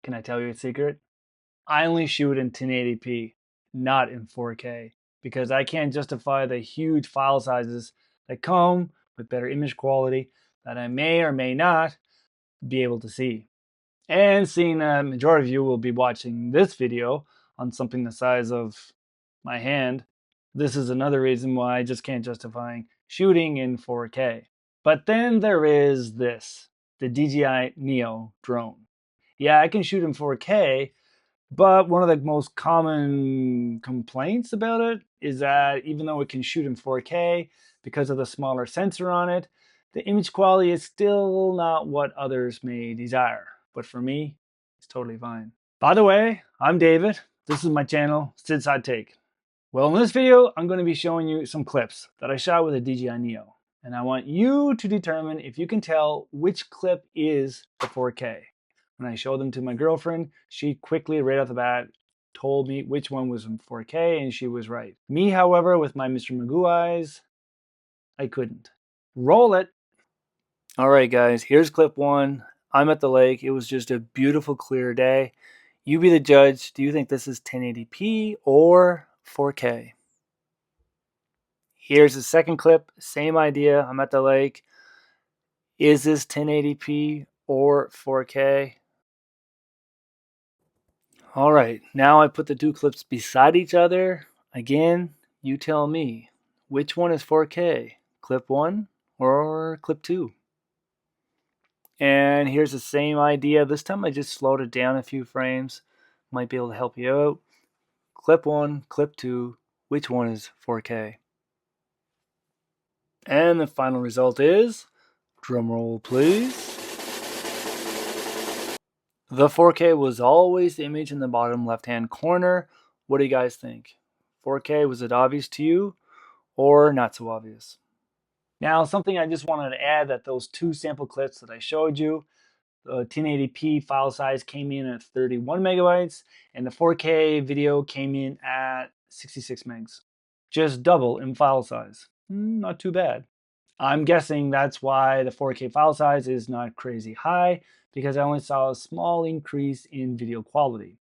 Can I tell you a secret? I only shoot in 1080p, not in 4K, because I can't justify the huge file sizes that come with better image quality that I may or may not be able to see. And seeing a majority of you will be watching this video on something the size of my hand, this is another reason why I just can't justify shooting in 4K. But then there is this, the DJI Neo drone. Yeah, I can shoot in 4K, but one of the most common complaints about it is that even though it can shoot in 4K, because of the smaller sensor on it, the image quality is still not what others may desire. But for me, it's totally fine. By the way, I'm David. This is my channel, Sid's Hot Take. Well, in this video, I'm going to be showing you some clips that I shot with a DJI Neo. And I want you to determine if you can tell which clip is the 4K. When I showed them to my girlfriend, she quickly, right off the bat, told me which one was in 4K, and she was right. Me, however, with my Mr. Magoo eyes, I couldn't. Roll it! Alright guys, here's clip one. I'm at the lake. It was just a beautiful, clear day. You be the judge. Do you think this is 1080p or 4K? Here's the second clip. Same idea. I'm at the lake. Is this 1080p or 4K? All right, now I put the two clips beside each other. Again, you tell me, which one is 4K? Clip 1 or clip 2? And here's the same idea. This time I just slowed it down a few frames. Might be able to help you out. Clip 1, clip 2, which one is 4K? And the final result is, drum roll please. The 4K was always the image in the bottom left-hand corner. What do you guys think? 4K, was it obvious to you or not so obvious? Now, something I just wanted to add, that those two sample clips that I showed you, the 1080p file size came in at 31 megabytes and the 4K video came in at 66 megs. Just double in file size. Not too bad. I'm guessing that's why the 4K file size is not crazy high, because I only saw a small increase in video quality.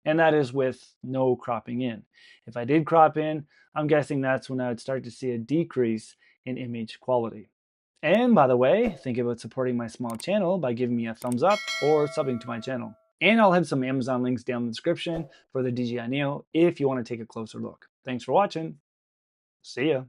And that is with no cropping in. If I did crop in, I'm guessing that's when I would start to see a decrease in image quality. And by the way, think about supporting my small channel by giving me a thumbs up or subbing to my channel. And I'll have some Amazon links down in the description for the DJI Neo if you want to take a closer look. Thanks for watching. See ya.